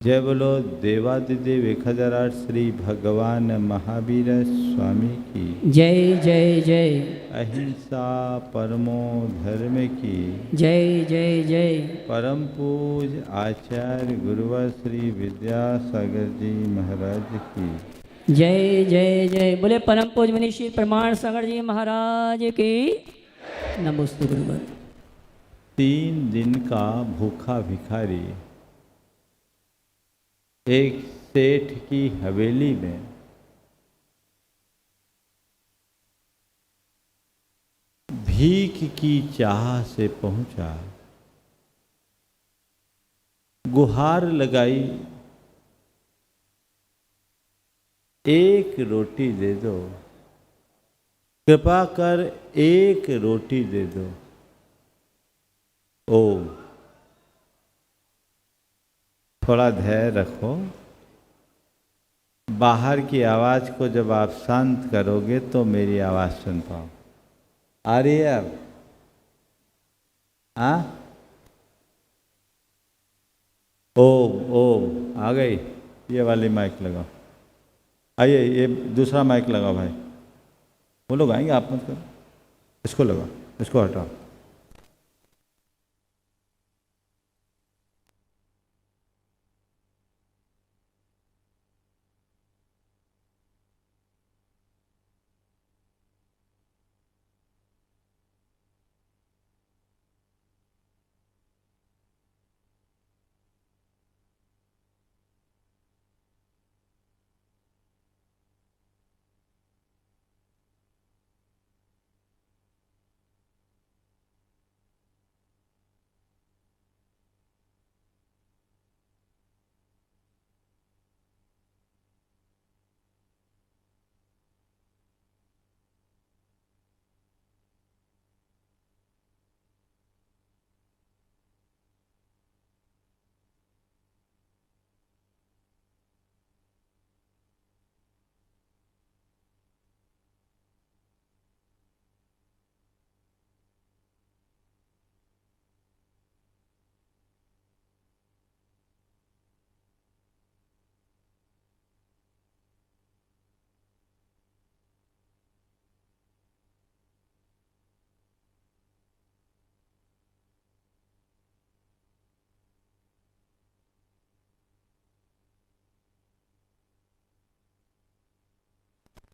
जय बोलो देवादिदेव 1008 श्री भगवान महावीर स्वामी की जय जय जय। अहिंसा परमो धर्म की जय जय जय। परम पूज आचार्य गुरुवर श्री विद्यासागर जी महाराज की जय जय जय। बोले परम पूज मुनि श्री प्रमाण सागर जी महाराज की नमोस्तु गुरुवर। 3 दिन का भूखा भिखारी एक सेठ की हवेली में भीख की चाह से पहुंचा। गुहार लगाई, एक रोटी दे दो, कृपा कर एक रोटी दे दो। ओ थोड़ा धैर्य रखो, बाहर की आवाज़ को जब आप शांत करोगे तो मेरी आवाज़ सुन पाओ। आ रही है अब? हाँ, ओ आ गई। ये वाली माइक लगाओ। आइए, ये दूसरा माइक लगाओ भाई। वो लोग आएंगे, आप मत करो। इसको लगाओ, इसको हटाओ।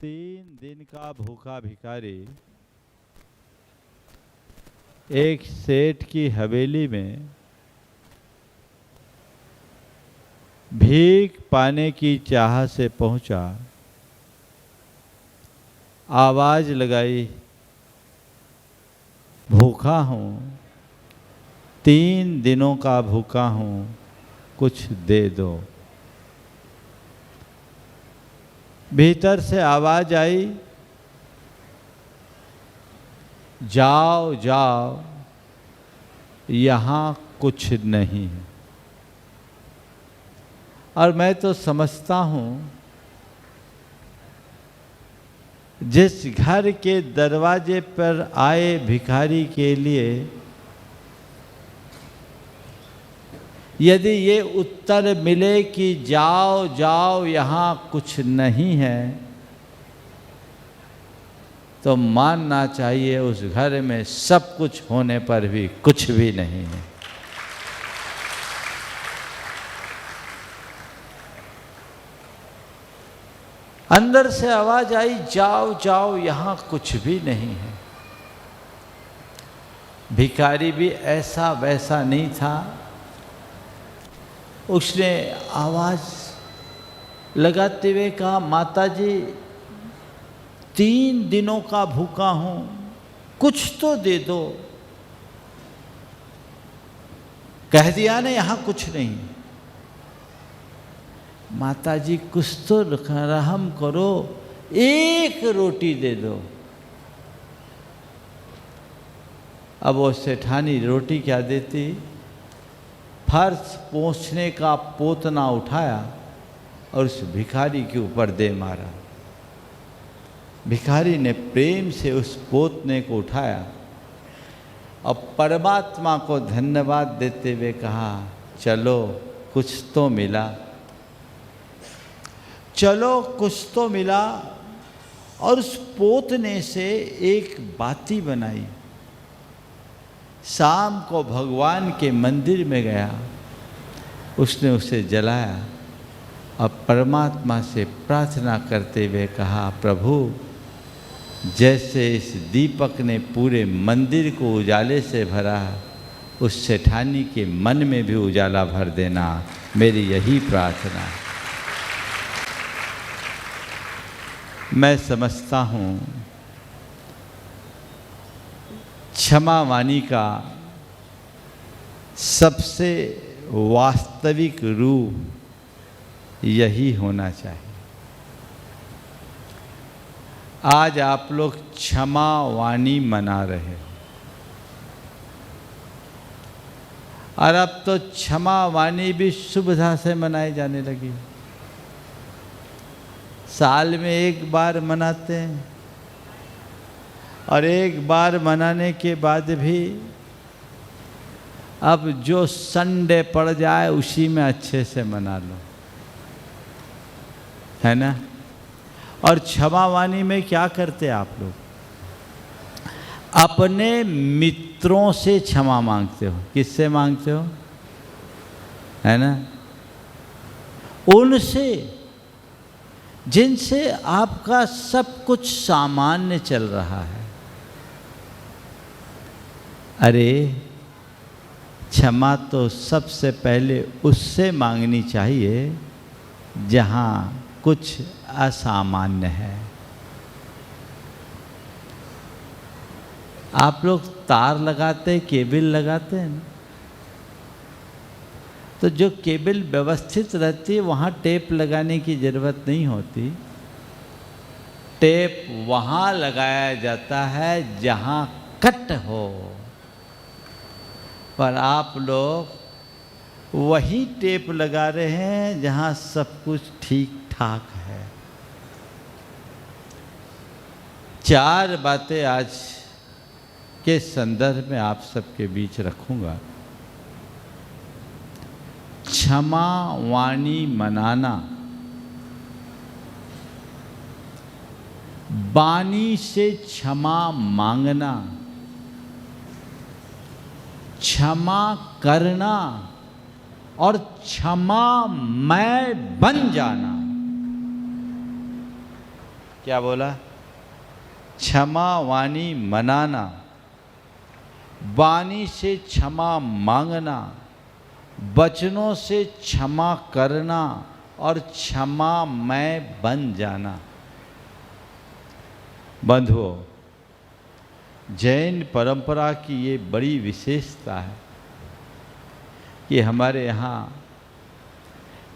तीन दिन का भूखा भिखारी एक सेठ की हवेली में भीख पाने की चाह से पहुंचा। आवाज लगाई, भूखा हूँ, 3 दिनों का भूखा हूँ, कुछ दे दो। भीतर से आवाज आई, जाओ जाओ, यहाँ कुछ नहीं है। और मैं तो समझता हूँ जिस घर के दरवाजे पर आए भिखारी के लिए यदि ये उत्तर मिले कि जाओ जाओ यहाँ कुछ नहीं है, तो मानना चाहिए उस घर में सब कुछ होने पर भी कुछ भी नहीं है। अंदर से आवाज आई, जाओ जाओ यहाँ कुछ भी नहीं है। भिखारी भी ऐसा वैसा नहीं था। उसने आवाज लगाते हुए कहा, माताजी 3 दिनों का भूखा हूं, कुछ तो दे दो। कह दिया ना यहाँ कुछ नहीं। माताजी कुछ तो रहम करो, एक रोटी दे दो। अब वो सेठानी रोटी क्या देती, फर्श पोंछने का पोतना उठाया और उस भिखारी के ऊपर दे मारा। भिखारी ने प्रेम से उस पोतने को उठाया और परमात्मा को धन्यवाद देते हुए कहा, चलो कुछ तो मिला, चलो कुछ तो मिला। और उस पोतने से एक बाती बनाई। शाम को भगवान के मंदिर में गया, उसने उसे जलाया और परमात्मा से प्रार्थना करते हुए कहा, प्रभु जैसे इस दीपक ने पूरे मंदिर को उजाले से भरा, उस सेठानी के मन में भी उजाला भर देना, मेरी यही प्रार्थना है। मैं समझता हूँ क्षमा वाणी का सबसे वास्तविक रूप यही होना चाहिए। आज आप लोग क्षमा वाणी मना रहे हो, और अब तो क्षमा वाणी भी सुविधा से मनाई जाने लगी। साल में एक बार मनाते हैं, और एक बार मनाने के बाद भी अब जो संडे पड़ जाए उसी में अच्छे से मना लो, है ना। और क्षमा वाणी में क्या करते आप लोग? अपने मित्रों से क्षमा मांगते हो। किससे मांगते हो? है ना, उनसे जिनसे आपका सब कुछ सामान्य चल रहा है। अरे क्षमा तो सबसे पहले उससे मांगनी चाहिए जहाँ कुछ असामान्य है। आप लोग तार लगाते, केबल लगाते हैं ना, तो जो केबल व्यवस्थित रहती है वहाँ टेप लगाने की ज़रूरत नहीं होती। टेप वहाँ लगाया जाता है जहाँ कट हो, पर आप लोग वही टेप लगा रहे हैं जहाँ सब कुछ ठीक ठाक है। 4 बातें आज के संदर्भ में आप सबके बीच रखूंगा। क्षमा वाणी मनाना, वाणी से क्षमा मांगना, क्षमा करना और क्षमा मैं बन जाना। क्या बोला? क्षमा वाणी मनाना, वाणी से क्षमा मांगना, वचनों से क्षमा करना और क्षमा मैं बन जाना। बंधुओं, जैन परंपरा की ये बड़ी विशेषता है कि हमारे यहाँ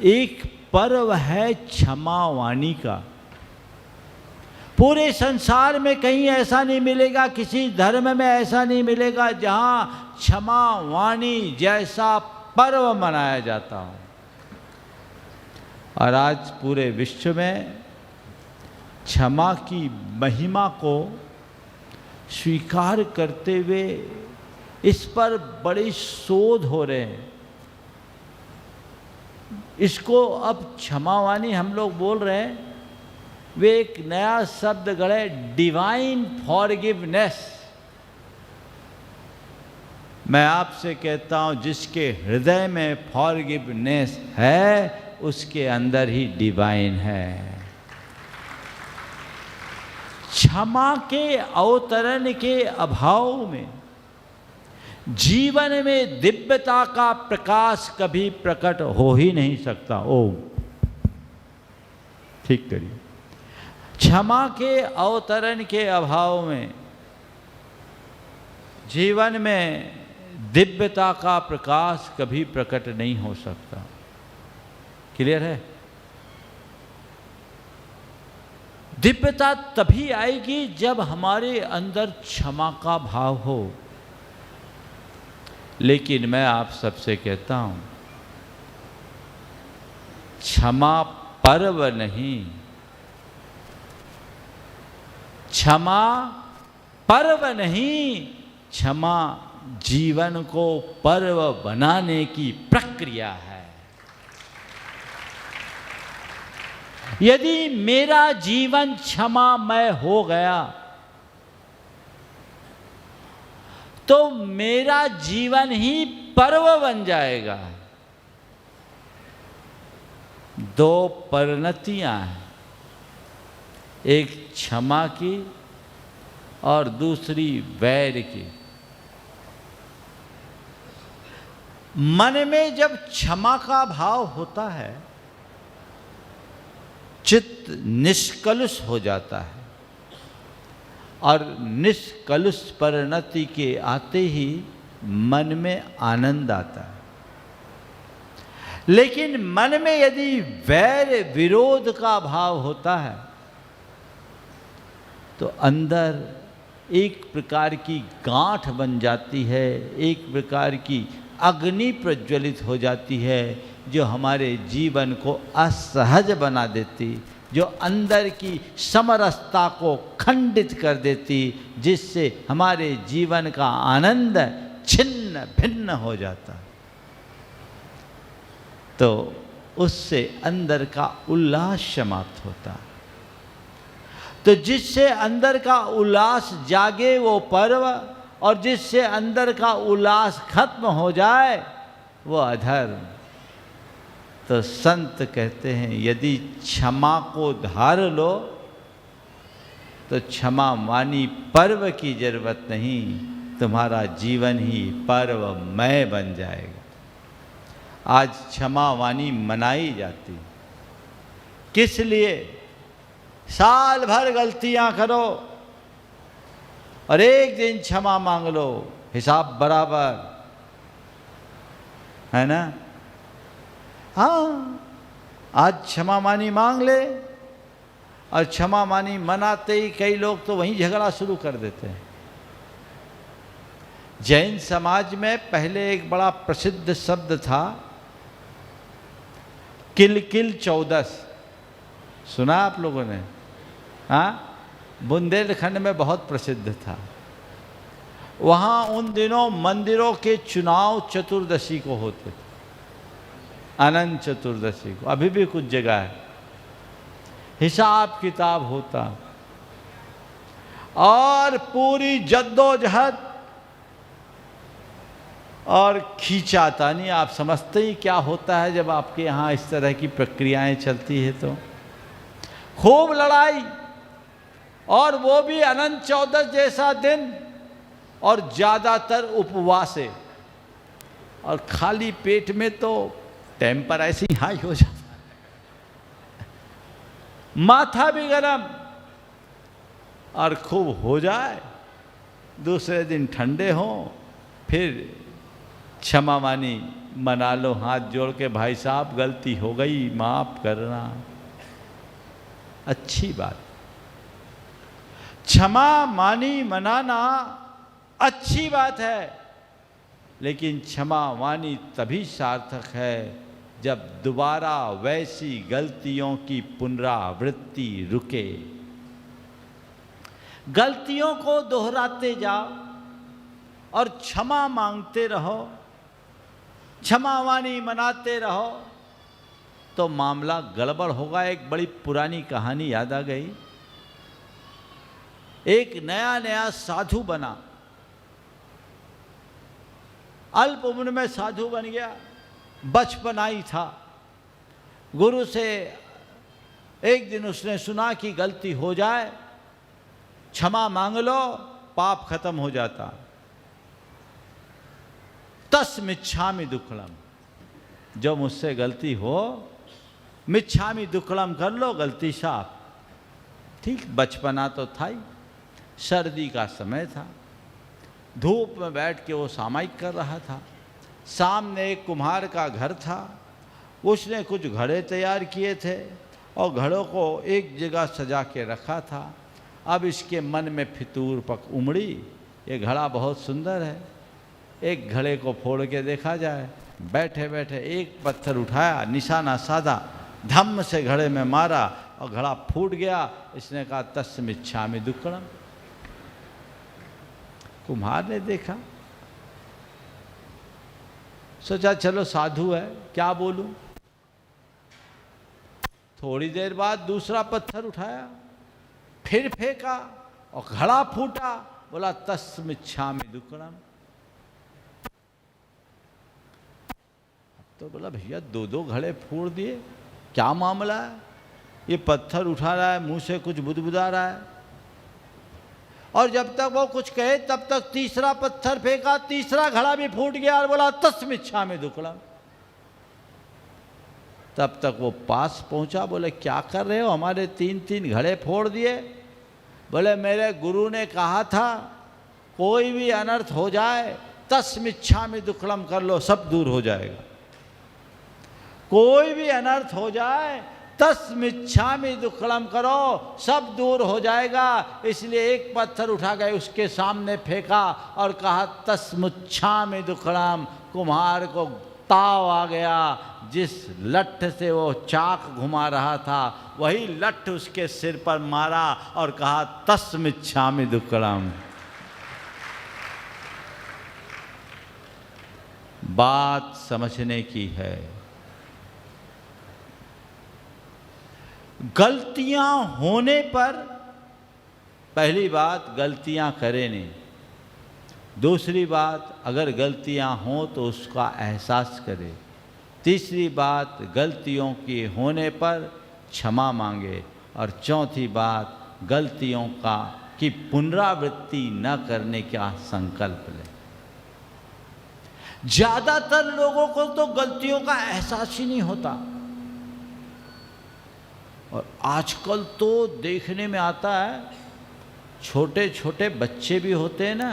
एक पर्व है क्षमा वाणी का। पूरे संसार में कहीं ऐसा नहीं मिलेगा, किसी धर्म में ऐसा नहीं मिलेगा जहाँ क्षमा वाणी जैसा पर्व मनाया जाता हो। और आज पूरे विश्व में क्षमा की महिमा को स्वीकार करते हुए इस पर बड़े शोध हो रहे हैं। इसको अब क्षमा वाणी हम लोग बोल रहे हैं, वे एक नया शब्द गढ़े, डिवाइन फॉरगिवनेस। मैं आपसे कहता हूं, जिसके हृदय में फॉरगिवनेस है उसके अंदर ही डिवाइन है। क्षमा के अवतरण के अभाव में जीवन में दिव्यता का प्रकाश कभी प्रकट हो ही नहीं सकता। ओम ठीक करिए। क्षमा के अवतरण के अभाव में जीवन में दिव्यता का प्रकाश कभी प्रकट नहीं हो सकता। क्लियर है? दिव्यता तभी आएगी जब हमारे अंदर क्षमा का भाव हो। लेकिन मैं आप सबसे कहता हूं, क्षमा पर्व नहीं, क्षमा पर्व नहीं, क्षमा जीवन को पर्व बनाने की प्रक्रिया है। यदि मेरा जीवन क्षमामय हो गया तो मेरा जीवन ही पर्व बन जाएगा। दो परिणतियां हैं, एक क्षमा की और दूसरी वैर की। मन में जब क्षमा का भाव होता है, चित्त निष्कलुष हो जाता है और निष्कलुष परिणति के आते ही मन में आनंद आता है। लेकिन मन में यदि वैर विरोध का भाव होता है तो अंदर एक प्रकार की गांठ बन जाती है, एक प्रकार की अग्नि प्रज्वलित हो जाती है जो हमारे जीवन को असहज बना देती, जो अंदर की समरसता को खंडित कर देती, जिससे हमारे जीवन का आनंद छिन्न भिन्न हो जाता। तो उससे अंदर का उल्लास समाप्त होता। तो जिससे अंदर का उल्लास जागे वो पर्व, और जिससे अंदर का उल्लास खत्म हो जाए वो अधर्म। तो संत कहते हैं यदि क्षमा को धार लो तो क्षमा मानी पर्व की जरूरत नहीं, तुम्हारा जीवन ही पर्वमय बन जाएगा। आज क्षमा वाणी मनाई जाती, किस लिए? साल भर गलतियां करो और एक दिन क्षमा मांग लो, हिसाब बराबर है ना। हाँ, आज क्षमा मानी मांग ले और क्षमा मानी मनाते ही कई लोग तो वहीं झगड़ा शुरू कर देते हैं। जैन समाज में पहले एक बड़ा प्रसिद्ध शब्द था किल किल चौदस, सुना आप लोगों ने? हाँ, बुंदेलखंड में बहुत प्रसिद्ध था। वहाँ उन दिनों मंदिरों के चुनाव चतुर्दशी को होते थे, अनंत चतुर्दशी को। अभी भी कुछ जगह है, हिसाब किताब होता और पूरी जद्दोजहद और खींचातानी। आप समझते ही क्या होता है जब आपके यहाँ इस तरह की प्रक्रियाएं चलती है। तो खूब लड़ाई, और वो भी अनंत चौदस जैसा दिन, और ज़्यादातर उपवास है, और खाली पेट में तो टेम्पर ऐसे ही हाई हो जाता, माथा भी गरम, और खूब हो जाए, दूसरे दिन ठंडे हों, फिर क्षमा मानी मना लो हाथ जोड़ के, भाई साहब गलती हो गई, माफ करना। अच्छी बात, क्षमा मानी मनाना अच्छी बात है, लेकिन क्षमा वाणी तभी सार्थक है जब दोबारा वैसी गलतियों की पुनरावृत्ति रुके। गलतियों को दोहराते जाओ और क्षमा मांगते रहो, क्षमा वाणी मनाते रहो, तो मामला गड़बड़ होगा। एक बड़ी पुरानी कहानी याद आ गई। एक नया नया साधु बना, अल्प उम्र में साधु बन गया, बचपना ही था। गुरु से एक दिन उसने सुना कि गलती हो जाए, क्षमा मांग लो, पाप खत्म हो जाता। तस्मिच्छामि दुक्कड़म, जो मुझसे गलती हो, मिच्छामि दुक्कड़म कर लो, गलती साफ। ठीक, बचपना तो था ही। सर्दी का समय था, धूप में बैठ के वो सामायिक कर रहा था। सामने एक कुम्हार का घर था, उसने कुछ घड़े तैयार किए थे और घड़ों को एक जगह सजा के रखा था। अब इसके मन में फितूर पक उमड़ी, ये घड़ा बहुत सुंदर है, एक घड़े को फोड़ के देखा जाए। बैठे बैठे एक पत्थर उठाया, निशाना साधा, धम्म से घड़े में मारा और घड़ा फूट गया। इसने कहा तस्मिच्छामि दुक्कड़म। कुम्हार ने देखा, सोचा चलो साधु है, क्या बोलूं। थोड़ी देर बाद दूसरा पत्थर उठाया, फिर फेंका और घड़ा फूटा, बोला तस्मिच्छामि दुक्कड़म। तो बोला भैया दो दो घड़े फोड़ दिए, क्या मामला है? ये पत्थर उठा रहा है, मुंह से कुछ बुदबुदा रहा है। और जब तक वो कुछ कहे तब तक तीसरा पत्थर फेंका, तीसरा घड़ा भी फूट गया और बोला तस्मिच्छामि दुक्कड़म। तब तक वो पास पहुंचा, बोले क्या कर रहे हो, हमारे 3-3 घड़े फोड़ दिए। बोले मेरे गुरु ने कहा था कोई भी अनर्थ हो जाए तस्मिच्छामि दुक्कड़म कर लो, सब दूर हो जाएगा। कोई भी अनर्थ हो जाए तस्मिच्छामि दुक्कड़म करो, सब दूर हो जाएगा। इसलिए एक पत्थर उठा गए, उसके सामने फेंका और कहा तस्मिच्छामि दुक्कड़म। कुम्हार को ताव आ गया, जिस लठ से वो चाक घुमा रहा था वही लठ उसके सिर पर मारा और कहा तस्मिच्छामि दुक्कड़म। बात समझने की है। गलतियां होने पर पहली बात गलतियां करें नहीं, दूसरी बात अगर गलतियां हों तो उसका एहसास करें, तीसरी बात गलतियों के होने पर क्षमा मांगे, और चौथी बात गलतियों की पुनरावृत्ति न करने का संकल्प लें। ज़्यादातर लोगों को तो गलतियों का एहसास ही नहीं होता, और आजकल तो देखने में आता है छोटे छोटे बच्चे भी होते हैं ना,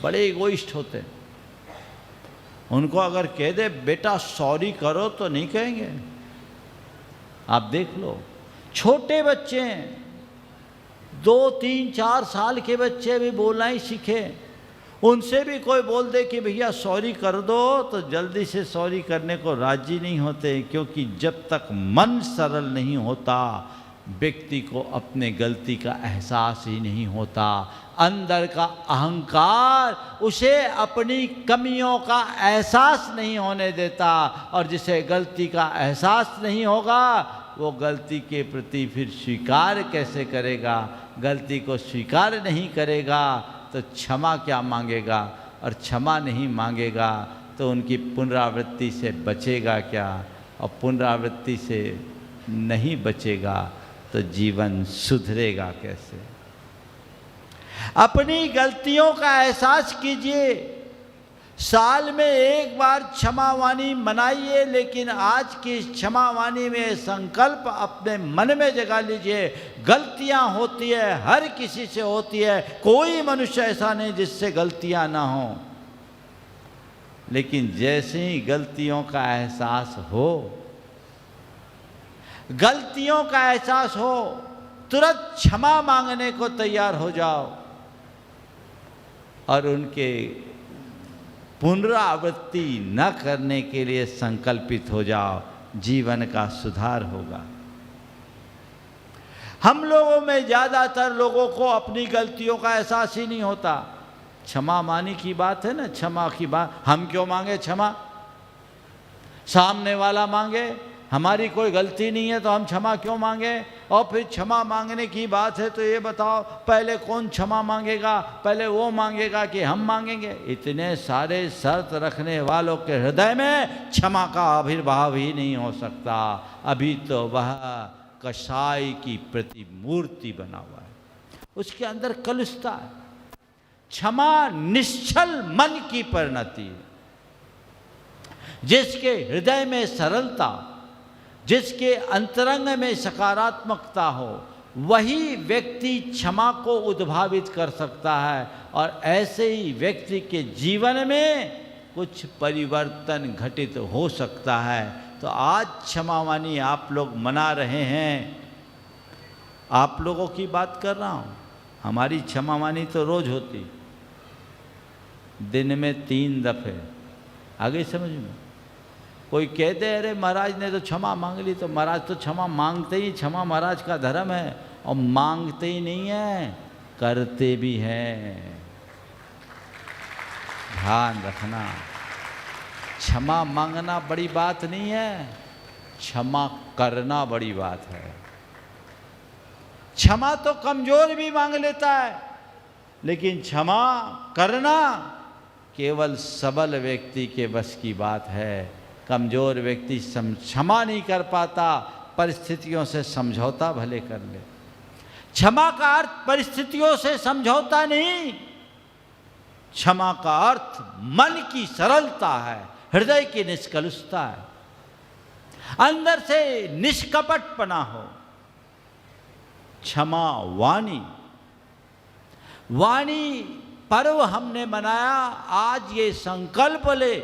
बड़े इगोइस्ट होते हैं। उनको अगर कह दे बेटा सॉरी करो तो नहीं कहेंगे। आप देख लो, छोटे बच्चे हैं, 2-3-4 साल के बच्चे भी बोलना ही सीखे, उनसे भी कोई बोल दे कि भैया सॉरी कर दो तो जल्दी से सॉरी करने को राजी नहीं होते, क्योंकि जब तक मन सरल नहीं होता व्यक्ति को अपने गलती का एहसास ही नहीं होता। अंदर का अहंकार उसे अपनी कमियों का एहसास नहीं होने देता, और जिसे गलती का एहसास नहीं होगा वो गलती के प्रति फिर स्वीकार कैसे करेगा? गलती को स्वीकार नहीं करेगा तो क्षमा क्या मांगेगा, और क्षमा नहीं मांगेगा तो उनकी पुनरावृत्ति से बचेगा क्या, और पुनरावृत्ति से नहीं बचेगा तो जीवन सुधरेगा कैसे? अपनी गलतियों का एहसास कीजिए, साल में एक बार क्षमावाणी मनाइए, लेकिन आज की क्षमावाणी में संकल्प अपने मन में जगा लीजिए। गलतियां होती है, हर किसी से होती है, कोई मनुष्य ऐसा नहीं जिससे गलतियां ना हो, लेकिन जैसे ही गलतियों का एहसास हो, गलतियों का एहसास हो, तुरंत क्षमा मांगने को तैयार हो जाओ और उनके पुनरावृत्ति न करने के लिए संकल्पित हो जाओ। जीवन का सुधार होगा। हम लोगों में ज़्यादातर लोगों को अपनी गलतियों का एहसास ही नहीं होता। क्षमा मानी की बात है ना, क्षमा की बात, हम क्यों मांगे क्षमा? सामने वाला मांगे, हमारी कोई गलती नहीं है तो हम क्षमा क्यों मांगे? और फिर क्षमा मांगने की बात है तो ये बताओ पहले कौन क्षमा मांगेगा? पहले वो मांगेगा कि हम मांगेंगे? इतने सारे शर्त रखने वालों के हृदय में क्षमा का आविर्भाव ही नहीं हो सकता। अभी तो वह कसाई की प्रतिमूर्ति बना हुआ है, उसके अंदर कलुषता है। क्षमा निश्चल मन की परिणति है। जिसके हृदय में सरलता, जिसके अंतरंग में सकारात्मकता हो, वही व्यक्ति क्षमा को उद्भावित कर सकता है, और ऐसे ही व्यक्ति के जीवन में कुछ परिवर्तन घटित हो सकता है। तो आज क्षमावाणी आप लोग मना रहे हैं, आप लोगों की बात कर रहा हूँ। हमारी क्षमावाणी तो रोज होती, दिन में 3 दफ़े। आगे समझ में कोई कहते हैं अरे महाराज ने तो क्षमा मांग ली, तो महाराज तो क्षमा मांगते ही, क्षमा महाराज का धर्म है, और मांगते ही नहीं है, करते भी हैं। ध्यान रखना, क्षमा मांगना बड़ी बात नहीं है, क्षमा करना बड़ी बात है। क्षमा तो कमजोर भी मांग लेता है, लेकिन क्षमा करना केवल सबल व्यक्ति के बस की बात है। कमजोर व्यक्ति क्षमा नहीं कर पाता, परिस्थितियों से समझौता भले कर ले। क्षमा का अर्थ परिस्थितियों से समझौता नहीं, क्षमा का अर्थ मन की सरलता है, हृदय की निष्कलुषता है, अंदर से निष्कपटपना हो। क्षमा वाणी, वाणी पर्व हमने मनाया। आज ये संकल्प ले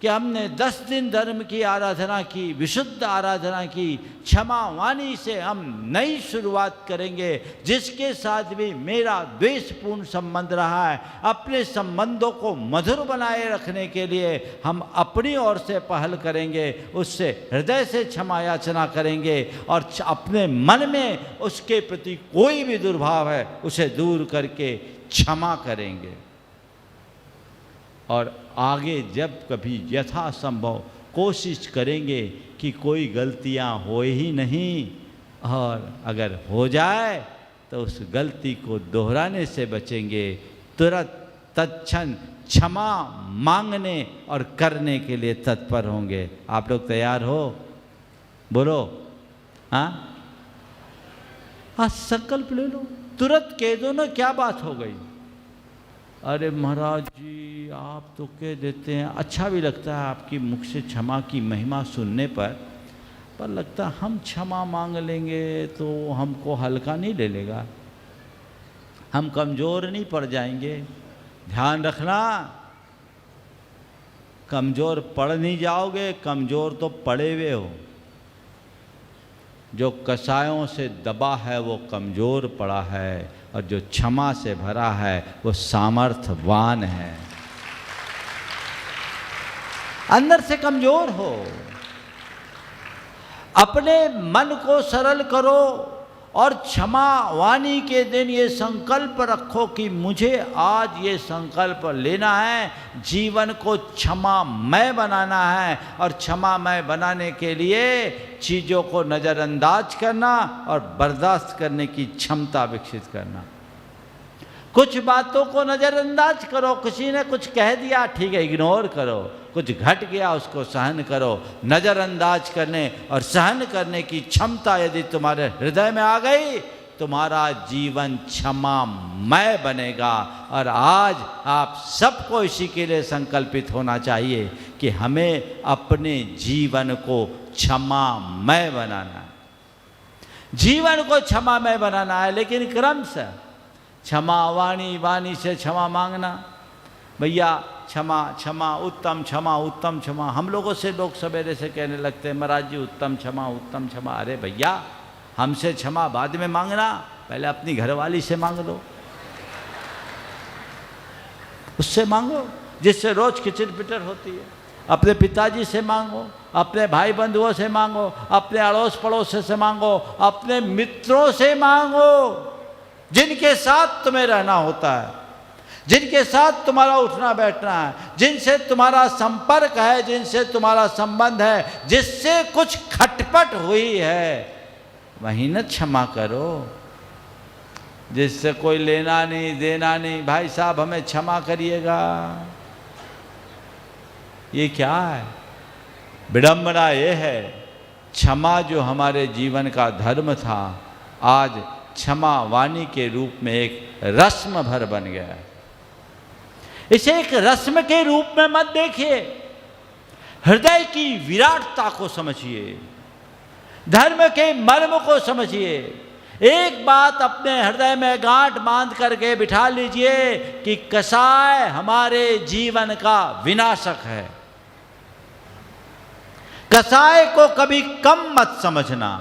कि हमने 10 दिन धर्म की आराधना की, विशुद्ध आराधना की। क्षमा वाणी से हम नई शुरुआत करेंगे, जिसके साथ भी मेरा द्वेषपूर्ण संबंध रहा है। अपने संबंधों को मधुर बनाए रखने के लिए हम अपनी ओर से पहल करेंगे, उससे हृदय से क्षमा याचना करेंगे और अपने मन में उसके प्रति कोई भी दुर्भाव है उसे दूर करके क्षमा करेंगे। और आगे जब कभी यथासंभव कोशिश करेंगे कि कोई गलतियां हो ही नहीं, और अगर हो जाए तो उस गलती को दोहराने से बचेंगे। तुरंत तत्क्षण क्षमा मांगने और करने के लिए तत्पर होंगे। आप लोग तैयार हो? बोलो हाँ, आज संकल्प ले लो, तुरंत कह दो ना, क्या बात हो गई। अरे महाराज जी आप तो कह देते हैं, अच्छा भी लगता है आपकी मुख से क्षमा की महिमा सुनने पर लगता है हम क्षमा मांग लेंगे तो हमको हल्का नहीं ले लेगा, हम कमज़ोर नहीं पड़ जाएंगे। ध्यान रखना, कमज़ोर पड़ नहीं जाओगे, कमज़ोर तो पड़े हुए हो। जो कसायों से दबा है वो कमज़ोर पड़ा है, और जो क्षमा से भरा है वो सामर्थ्यवान है। अंदर से कमज़ोर हो, अपने मन को सरल करो और क्षमा वाणी के दिन ये संकल्प रखो कि मुझे आज ये संकल्प लेना है, जीवन को क्षमामय बनाना है। और क्षमामय बनाने के लिए चीज़ों को नज़रअंदाज करना और बर्दाश्त करने की क्षमता विकसित करना। कुछ बातों को नज़रअंदाज करो, किसी ने कुछ कह दिया ठीक है इग्नोर करो, कुछ घट गया उसको सहन करो। नज़रअंदाज करने और सहन करने की क्षमता यदि तुम्हारे हृदय में आ गई, तुम्हारा जीवन क्षमामय बनेगा। और आज आप सबको इसी के लिए संकल्पित होना चाहिए कि हमें अपने जीवन को क्षमामय बनाना है, जीवन को क्षमामय बनाना है। लेकिन क्रम से क्षमा वाणी, वाणी से क्षमा मांगना। भैया क्षमा क्षमा उत्तम क्षमा उत्तम क्षमा, हम लोगों से लोग सवेरे से कहने लगते हैं महाराज जी उत्तम क्षमा उत्तम क्षमा। अरे भैया हमसे क्षमा बाद में मांगना, पहले अपनी घरवाली से मांग लो, उससे मांगो जिससे रोज किचिर पिटर होती है। अपने पिताजी से मांगो, अपने भाई बंधुओं से मांगो, अपने अड़ोस पड़ोस से मांगो, अपने मित्रों से मांगो जिनके साथ तुम्हें रहना होता है, जिनके साथ तुम्हारा उठना बैठना है, जिनसे तुम्हारा संपर्क है, जिनसे तुम्हारा संबंध है, जिससे कुछ खटपट हुई है, वहीं न क्षमा करो। जिससे कोई लेना नहीं देना नहीं, भाई साहब हमें क्षमा करिएगा, ये क्या है? विडंबना ये है, क्षमा जो हमारे जीवन का धर्म था आज क्षमा वाणी के रूप में एक रस्म भर बन गया है। इसे एक रस्म के रूप में मत देखिए, हृदय की विराटता को समझिए, धर्म के मर्म को समझिए। एक बात अपने हृदय में गांठ बांध करके बिठा लीजिए कि कसाय हमारे जीवन का विनाशक है। कसाय को कभी कम मत समझना।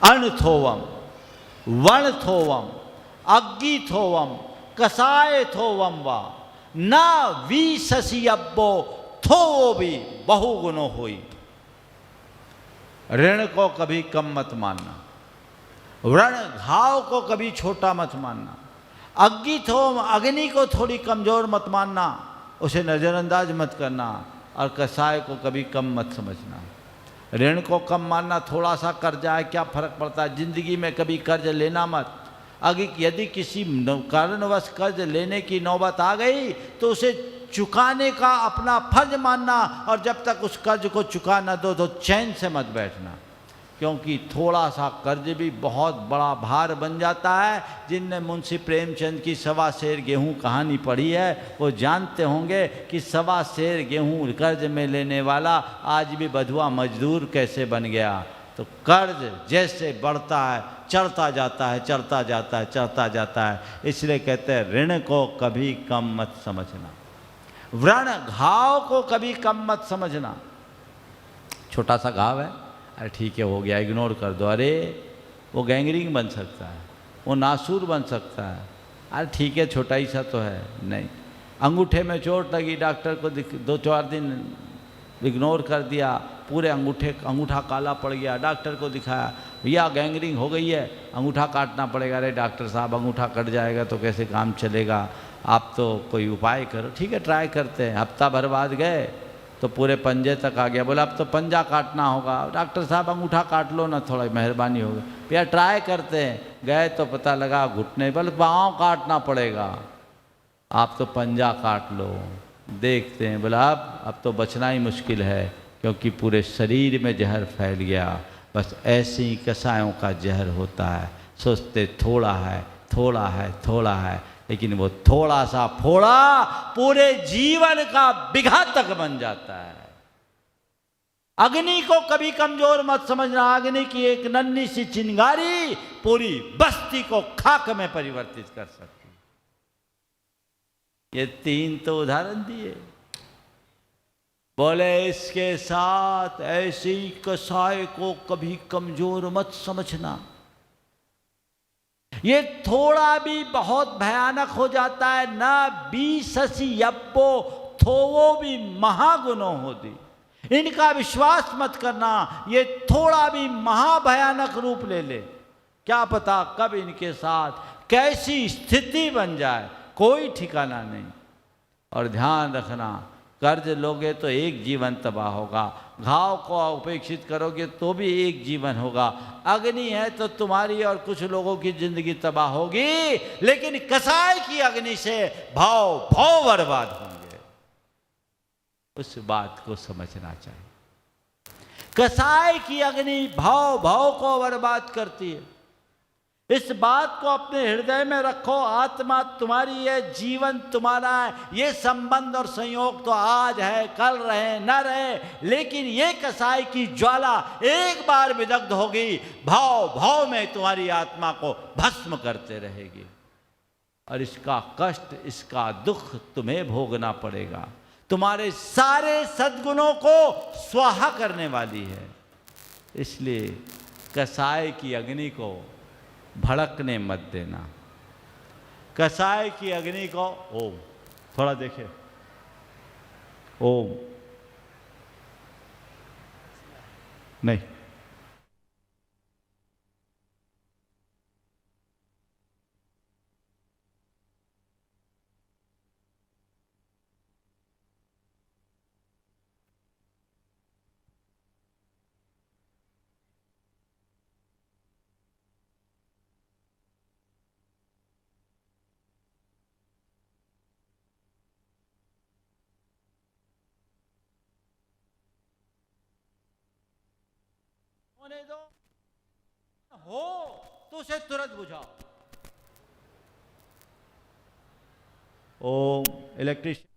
अणथोवम, वणथोवम, अग्गिथोवम, कसाय थोवम वा न वीससी अब्बो थो भी बहुगुणो होई। ऋण को कभी कम मत मानना, व्रण घाव को कभी छोटा मत मानना, अग्गिथोम अग्नि को थोड़ी कमजोर मत मानना, उसे नजरअंदाज मत करना। और कसाय को कभी कम मत समझना। ऋण को कम मानना, थोड़ा सा कर्जा है क्या फर्क पड़ता है, जिंदगी में कभी कर्ज लेना मत। अगर यदि किसी कारणवश कर्ज लेने की नौबत आ गई तो उसे चुकाने का अपना फर्ज मानना, और जब तक उस कर्ज को चुका न दो तो चैन से मत बैठना, क्योंकि थोड़ा सा कर्ज भी बहुत बड़ा भार बन जाता है। जिनने मुंशी प्रेमचंद की 1.25 सेर गेहूँ कहानी पढ़ी है वो जानते होंगे कि 1.25 सेर गेहूँ कर्ज में लेने वाला आज भी बधुआ मजदूर कैसे बन गया। तो कर्ज जैसे बढ़ता है चढ़ता जाता है, चढ़ता जाता है, चढ़ता जाता है। इसलिए कहते हैं ऋण को कभी कम मत समझना, व्रण घाव को कभी कम मत समझना। छोटा सा घाव है, अरे ठीक है हो गया, इग्नोर कर दो, अरे वो गैंग्रीन बन सकता है, वो नासूर बन सकता है, अरे ठीक है छोटा ही सा तो है। नहीं, अंगूठे में चोट लगी, डॉक्टर को 2-4 दिन इग्नोर कर दिया, पूरे अंगूठा काला पड़ गया, डॉक्टर को दिखाया, भैया गैंग्रीन हो गई है, अंगूठा काटना पड़ेगा। अरे डॉक्टर साहब अंगूठा कट जाएगा तो कैसे काम चलेगा, आप तो कोई उपाय करो। ठीक है ट्राई करते हैं, हफ्ता भर बाद गए तो पूरे पंजे तक आ गया, बोला अब तो पंजा काटना होगा। डॉक्टर साहब अंगूठा काट लो ना, थोड़ा मेहरबानी होगी। भैया ट्राई करते हैं, गए तो पता लगा घुटने, बोले पाँव काटना पड़ेगा, आप तो पंजा काट लो। देखते हैं, बोला अब तो बचना ही मुश्किल है, क्योंकि पूरे शरीर में जहर फैल गया। बस ऐसे ही कसायों का जहर होता है, सोचते थोड़ा है थोड़ा है थोड़ा है, लेकिन वो थोड़ा सा फोड़ा पूरे जीवन का विघातक बन जाता है। अग्नि को कभी कमजोर मत समझना, अग्नि की एक नन्ही सी चिंगारी पूरी बस्ती को खाक में परिवर्तित कर सकती। ये 3 तो उदाहरण दिए। बोले इसके साथ ऐसी कसाय को कभी कमजोर मत समझना। ये थोड़ा भी बहुत भयानक हो जाता है, ना 20 यब्बो थोवो भी महागुनो होती। इनका विश्वास मत करना, ये थोड़ा भी महाभयानक रूप ले ले, क्या पता कब इनके साथ कैसी स्थिति बन जाए, कोई ठिकाना नहीं। और ध्यान रखना, कर्ज लोगे तो एक जीवन तबाह होगा, घाव को उपेक्षित करोगे तो भी एक जीवन होगा। अग्नि है तो तुम्हारी और कुछ लोगों की जिंदगी तबाह होगी, लेकिन कसाई की अग्नि से भाव बर्बाद होंगे। उस बात को समझना चाहिए। कसाई की अग्नि भाव को बर्बाद करती है। इस बात को अपने हृदय में रखो, आत्मा तुम्हारी है, जीवन तुम्हारा है। ये संबंध और संयोग तो आज है, कल रहे न रहे, लेकिन ये कसाई की ज्वाला एक बार विदग्ध होगी, भाव में तुम्हारी आत्मा को भस्म करते रहेगी, और इसका कष्ट, इसका दुख तुम्हें भोगना पड़ेगा। तुम्हारे सारे सद्गुणों को स्वाहा करने वाली है। इसलिए कसाई की अग्नि को भड़कने मत देना। कसाई की अग्नि को ओम, थोड़ा देखिए, ओम नहीं, होने दो, हो तो उसे तुरंत बुझाओ। ओम इलेक्ट्रिशियन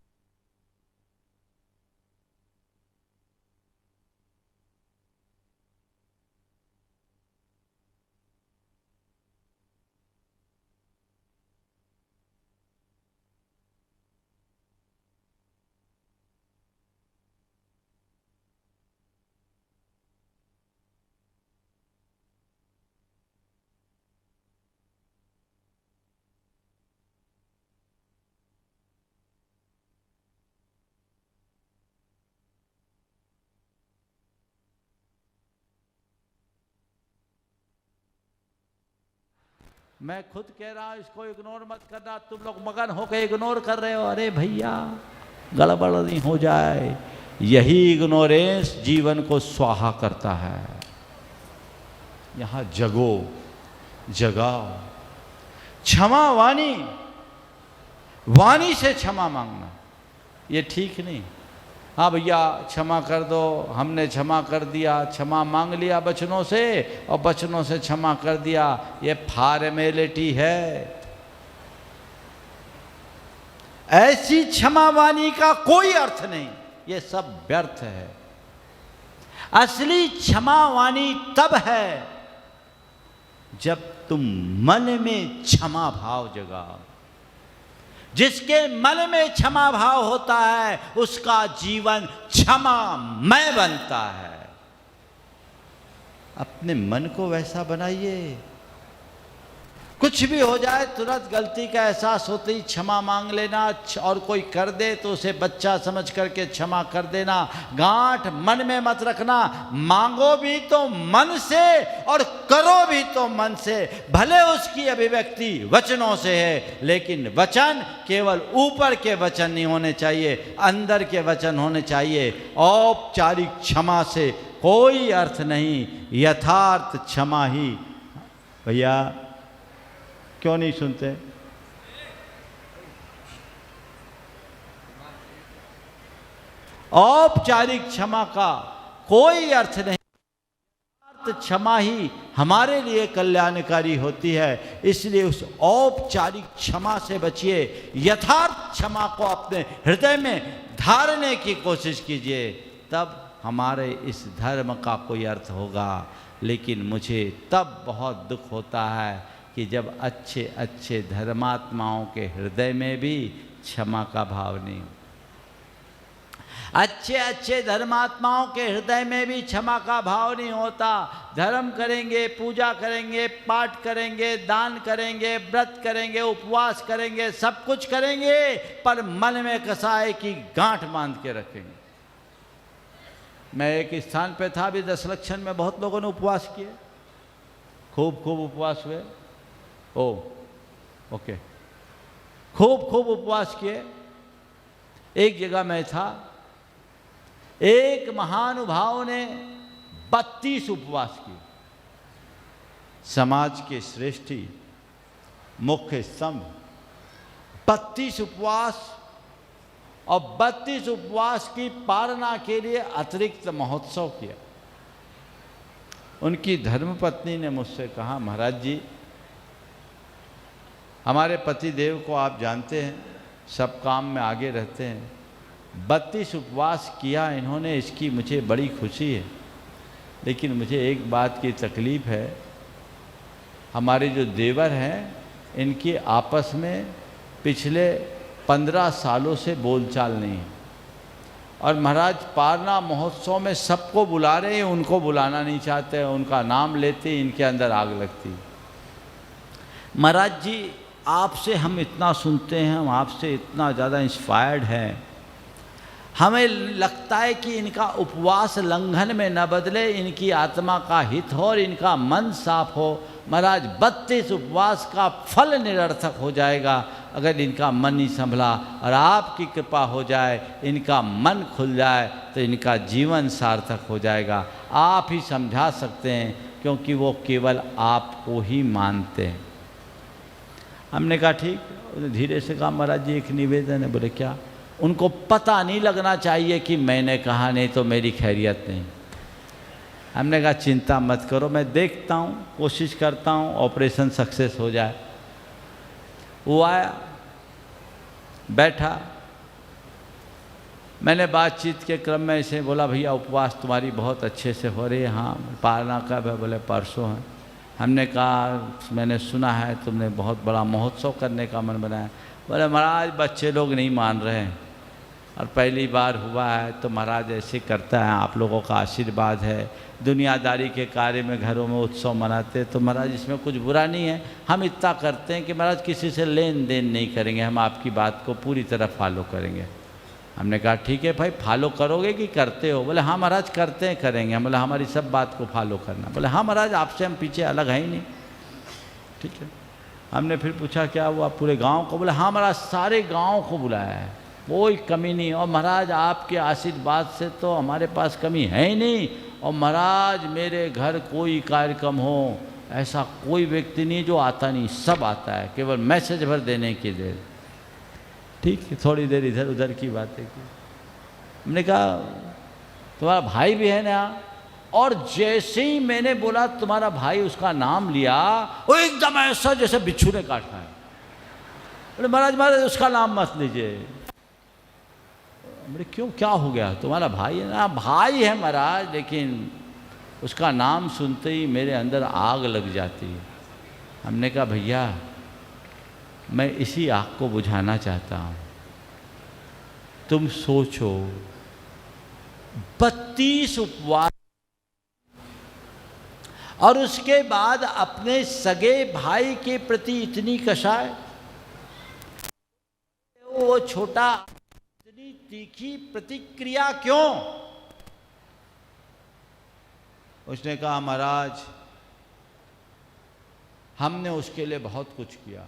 मैं खुद कह रहा हूं, इसको इग्नोर मत करना। तुम लोग मगन होकर इग्नोर कर रहे हो, अरे भैया गड़बड़ नहीं हो जाए, यही इग्नोरेंस जीवन को स्वाहा करता है। यहाँ जगो, जगाओ। क्षमा वाणी, वाणी से क्षमा मांगना ये ठीक नहीं। हाँ भैया क्षमा कर दो, हमने क्षमा कर दिया, क्षमा मांग लिया बचनों से और बचनों से क्षमा कर दिया, ये फॉर्मेलिटी है। ऐसी क्षमा वाणी का कोई अर्थ नहीं, ये सब व्यर्थ है। असली क्षमा वाणी तब है जब तुम मन में क्षमा भाव जगाओ। जिसके मन में क्षमा भाव होता है उसका जीवन क्षमामय बनता है। अपने मन को वैसा बनाइए, कुछ भी हो जाए तुरंत गलती का एहसास होते ही क्षमा मांग लेना, और कोई कर दे तो उसे बच्चा समझ करके क्षमा कर देना। गांठ मन में मत रखना, मांगो भी तो मन से और करो भी तो मन से। भले उसकी अभिव्यक्ति वचनों से है, लेकिन वचन केवल ऊपर के वचन नहीं होने चाहिए, अंदर के वचन होने चाहिए। औपचारिक क्षमा से कोई अर्थ नहीं, यथार्थ क्षमा ही। भैया क्यों नहीं सुनते? औपचारिक क्षमा का कोई अर्थ नहीं, क्षमा ही हमारे लिए कल्याणकारी होती है। इसलिए उस औपचारिक क्षमा से बचिए, यथार्थ क्षमा को अपने हृदय में धारने की कोशिश कीजिए, तब हमारे इस धर्म का कोई अर्थ होगा। लेकिन मुझे तब बहुत दुख होता है कि जब अच्छे अच्छे धर्मात्माओं के हृदय में भी क्षमा का भाव नहीं हो। अच्छे अच्छे धर्मात्माओं के हृदय में भी क्षमा का भाव नहीं होता। धर्म करेंगे, पूजा करेंगे, पाठ करेंगे, दान करेंगे, व्रत करेंगे, उपवास करेंगे, सब कुछ करेंगे, पर मन में कसाय की गांठ बांध के रखेंगे। मैं एक स्थान पे था अभी दशलक्षण में, बहुत लोगों ने उपवास किए, खूब खूब उपवास हुए। ओके, खूब खूब उपवास किए। एक जगह मैं था, एक महानुभाव ने 32 उपवास किए। समाज के श्रेष्ठी, मुख्य स्तंभ, 32 उपवास, और 32 उपवास की पालना के लिए अतिरिक्त महोत्सव किया। उनकी धर्मपत्नी ने मुझसे कहा, महाराज जी हमारे पति देव को आप जानते हैं, सब काम में आगे रहते हैं, 32 उपवास किया इन्होंने, इसकी मुझे बड़ी खुशी है, लेकिन मुझे एक बात की तकलीफ़ है, हमारे जो देवर हैं इनकी आपस में पिछले 15 सालों से बोलचाल नहीं है, और महाराज पारना महोत्सव में सबको बुला रहे हैं, उनको बुलाना नहीं चाहते, उनका नाम लेते इनके अंदर आग लगती। महाराज जी आपसे हम इतना सुनते हैं, हम आपसे इतना ज़्यादा इंस्पायर्ड हैं, हमें लगता है कि इनका उपवास लंघन में न बदले, इनकी आत्मा का हित हो और इनका मन साफ हो। महाराज 32 उपवास का फल निरर्थक हो जाएगा अगर इनका मन नहीं संभला, और आपकी कृपा हो जाए, इनका मन खुल जाए तो इनका जीवन सार्थक हो जाएगा। आप ही समझा सकते हैं, क्योंकि वो केवल आपको ही मानते हैं। हमने कहा ठीक, धीरे से कहा महाराज जी एक निवेदन है। बोले क्या? उनको पता नहीं लगना चाहिए कि मैंने कहा, नहीं तो मेरी खैरियत नहीं। हमने कहा चिंता मत करो, मैं देखता हूँ, कोशिश करता हूँ ऑपरेशन सक्सेस हो जाए। वो आया, बैठा, मैंने बातचीत के क्रम में ऐसे बोला, भैया उपवास तुम्हारी बहुत अच्छे से हो रही है। हाँ, पालना कब है? बोले परसों है। हमने कहा मैंने सुना है तुमने बहुत बड़ा महोत्सव करने का मन बनाया। बोले महाराज बच्चे लोग नहीं मान रहे हैं, और पहली बार हुआ है तो महाराज ऐसे करता है, आप लोगों का आशीर्वाद है, दुनियादारी के कार्य में घरों में उत्सव मनाते, तो महाराज इसमें कुछ बुरा नहीं है। हम इतना करते हैं कि महाराज किसी से लेन देन नहीं करेंगे, हम आपकी बात को पूरी तरह फॉलो करेंगे। हमने कहा ठीक है भाई, फॉलो करोगे कि करते हो? बोले हाँ महाराज करते हैं, करेंगे। हम बोले हमारी सब बात को फॉलो करना। बोले हाँ महाराज आपसे हम पीछे अलग है ही नहीं। ठीक है, हमने फिर पूछा क्या हुआ पूरे गांव को? बोले हाँ महाराज सारे गांव को बुलाया है, कोई कमी नहीं। और महाराज आपके आशीर्वाद से तो हमारे पास कमी है ही नहीं। और महाराज मेरे घर कोई कार्यक्रम हो ऐसा कोई व्यक्ति नहीं जो आता नहीं, सब आता है, केवल मैसेज भर देने की देर। ठीक है, थोड़ी देर इधर उधर की बातें की। हमने कहा तुम्हारा भाई भी है ना? और जैसे ही मैंने बोला तुम्हारा भाई, उसका नाम लिया, वो एकदम ऐसा जैसे बिच्छू ने काटा है। बोले महाराज महाराज उसका नाम मत लीजिए। बोले क्यों, क्या हो गया? तुम्हारा भाई है ना? भाई है महाराज, लेकिन उसका नाम सुनते ही मेरे अंदर आग लग जाती है। हमने कहा भैया मैं इसी आग को बुझाना चाहता हूँ। तुम सोचो 32 उपवास और उसके बाद अपने सगे भाई के प्रति इतनी कषाय, वो छोटा इतनी तीखी प्रतिक्रिया क्यों? उसने कहा महाराज हमने उसके लिए बहुत कुछ किया,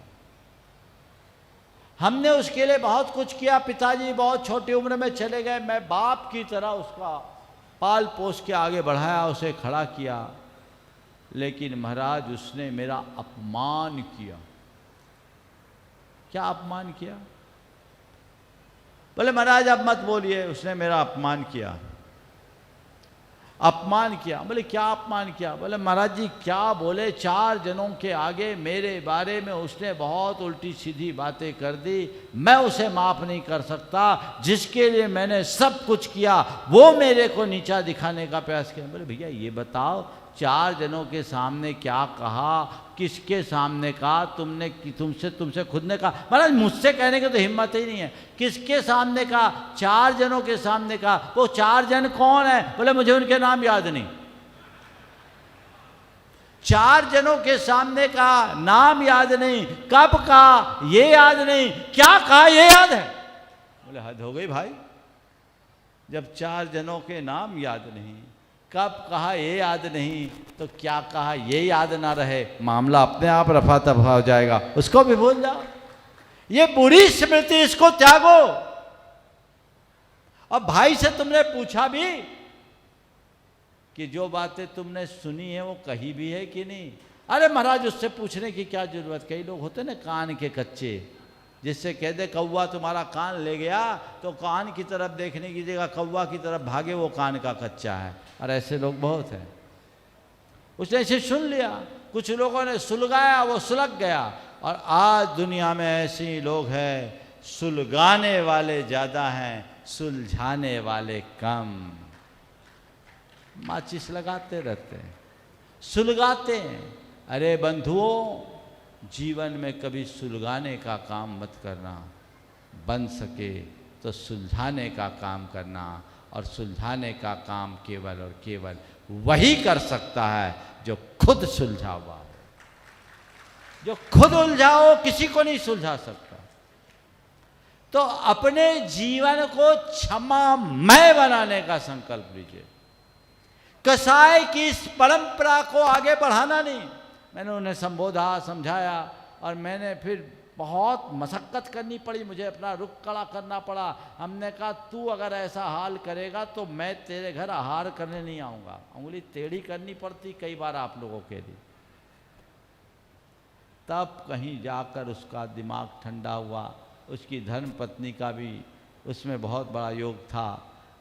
हमने उसके लिए बहुत कुछ किया। पिताजी बहुत छोटी उम्र में चले गए, मैं बाप की तरह उसका पाल पोस के आगे बढ़ाया, उसे खड़ा किया, लेकिन महाराज उसने मेरा अपमान किया। क्या अपमान किया? बोले महाराज अब मत बोलिए, उसने मेरा अपमान किया। अपमान किया? बोले क्या अपमान किया? बोले महाराज जी क्या बोले, 4 जनों के आगे मेरे बारे में उसने बहुत उल्टी सीधी बातें कर दी। मैं उसे माफ़ नहीं कर सकता, जिसके लिए मैंने सब कुछ किया वो मेरे को नीचा दिखाने का प्रयास किया। बोले भैया ये बताओ 4 जनों के सामने क्या कहा, किसके सामने कहा? तुमसे खुद ने कहा? महाराज मुझसे कहने की तो हिम्मत ही नहीं है। किसके सामने कहा? 4 जनों के सामने कहा। वो 4 जन कौन है? बोले मुझे उनके नाम याद नहीं। 4 जनों के सामने कहा, नाम याद नहीं, कब कहा ये याद नहीं, क्या कहा ये याद है? बोले हद हो गई भाई, जब 4 जनों के नाम याद नहीं, कब कहा ये याद नहीं, तो क्या कहा ये याद ना रहे, मामला अपने आप रफा दफा हो जाएगा, उसको भी भूल जाओ। ये बुरी स्मृति, इसको त्यागो। और भाई से तुमने पूछा भी कि जो बातें तुमने सुनी है वो कही भी है कि नहीं? अरे महाराज उससे पूछने की क्या जरूरत, कई लोग होते ना कान के कच्चे, जिससे कह दे कौवा तुम्हारा कान ले गया तो कान की तरफ देखने की जगह कौवा की तरफ भागे, वो कान का कच्चा है। और ऐसे लोग बहुत हैं। उसने ऐसे सुन लिया, कुछ लोगों ने सुलगाया, वो सुलग गया। और आज दुनिया में ऐसे लोग हैं, सुलगाने वाले ज़्यादा हैं, सुलझाने वाले कम। माचिस लगाते रहते हैं, सुलगाते हैं। अरे बंधुओं, जीवन में कभी सुलगाने का काम मत करना, बन सके तो सुलझाने का काम करना। और सुलझाने का काम केवल और केवल वही कर सकता है जो खुद सुलझा हुआ हो। जो खुद उलझाओ, किसी को नहीं सुलझा सकता। तो अपने जीवन को क्षमामय बनाने का संकल्प लीजिए। कसाई की इस परंपरा को आगे बढ़ाना नहीं। मैंने उन्हें संबोधा, समझाया, और मैंने फिर बहुत मशक्कत करनी पड़ी, मुझे अपना रुख खड़ा करना पड़ा। हमने कहा तू अगर ऐसा हाल करेगा तो मैं तेरे घर आहार करने नहीं आऊँगा। उंगली टेढ़ी करनी पड़ती कई बार आप लोगों के लिए। तब कहीं जाकर उसका दिमाग ठंडा हुआ। उसकी धर्म पत्नी का भी उसमें बहुत बड़ा योग था।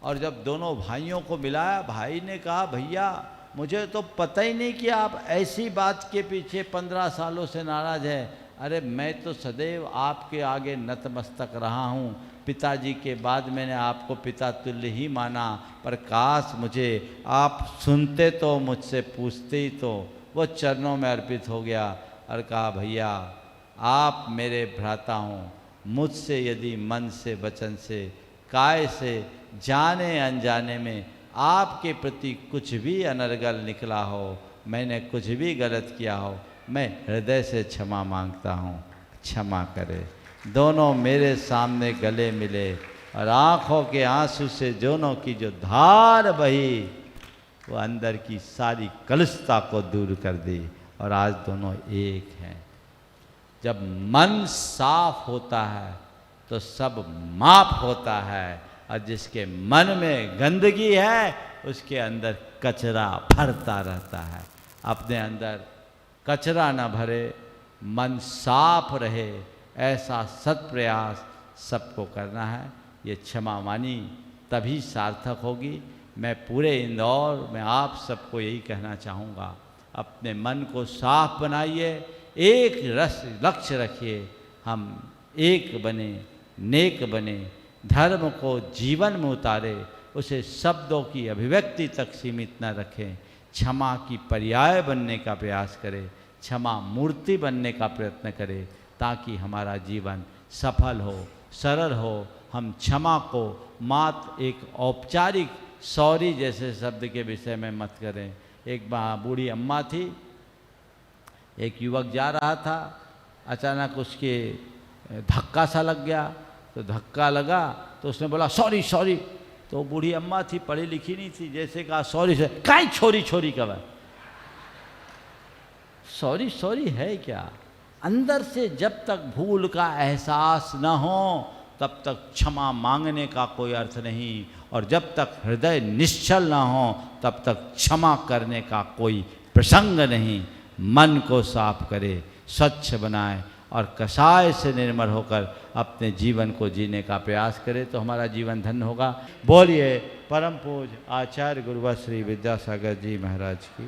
और जब दोनों भाइयों को मिलाया, भाई ने कहा भैया मुझे तो पता ही नहीं कि आप ऐसी बात के पीछे 15 सालों से नाराज़ है। अरे मैं तो सदैव आपके आगे नतमस्तक रहा हूँ। पिताजी के बाद मैंने आपको पिता तुल्य ही माना, पर काश मुझे आप सुनते तो, मुझसे पूछते ही तो। वो चरणों में अर्पित हो गया और कहा भैया आप मेरे भ्राता हों, मुझसे यदि मन से, वचन से, काय से, जाने अनजाने में आपके प्रति कुछ भी अनर्गल निकला हो, मैंने कुछ भी गलत किया हो, मैं हृदय से क्षमा मांगता हूँ, क्षमा करे। दोनों मेरे सामने गले मिले और आँखों के आंसू से दोनों की जो धार बही वो अंदर की सारी कलुषता को दूर कर दी। और आज दोनों एक हैं। जब मन साफ होता है तो सब माफ होता है, और जिसके मन में गंदगी है उसके अंदर कचरा भरता रहता है। अपने अंदर कचरा न भरे, मन साफ रहे, ऐसा सत प्रयास सबको करना है। ये क्षमा मानी तभी सार्थक होगी। मैं पूरे इंदौर में आप सबको यही कहना चाहूँगा, अपने मन को साफ बनाइए, एक लक्ष्य रखिए, हम एक बने, नेक बने, धर्म को जीवन में उतारे, उसे शब्दों की अभिव्यक्ति तक सीमित न रखें, क्षमा की पर्याय बनने का प्रयास करें, क्षमा मूर्ति बनने का प्रयत्न करें, ताकि हमारा जीवन सफल हो, सरल हो। हम क्षमा को मात्र एक औपचारिक सॉरी जैसे शब्द के विषय में मत करें। एक बूढ़ी अम्मा थी, एक युवक जा रहा था, अचानक उसके धक्का सा लग गया, तो धक्का लगा तो उसने बोला सॉरी सॉरी। तो बूढ़ी अम्मा थी, पढ़ी लिखी नहीं थी, जैसे कहा सॉरी से, काई छोरी छोरी कब है, सॉरी सॉरी है क्या। अंदर से जब तक भूल का एहसास न हो तब तक क्षमा मांगने का कोई अर्थ नहीं, और जब तक हृदय निश्चल न हो तब तक क्षमा करने का कोई प्रसंग नहीं। मन को साफ करे, स्वच्छ बनाए, और कषाय से निर्मल होकर अपने जीवन को जीने का प्रयास करें, तो हमारा जीवन धन्य होगा। बोलिए परम पूज्य आचार्य गुरुवर श्री विद्यासागर जी महाराज की।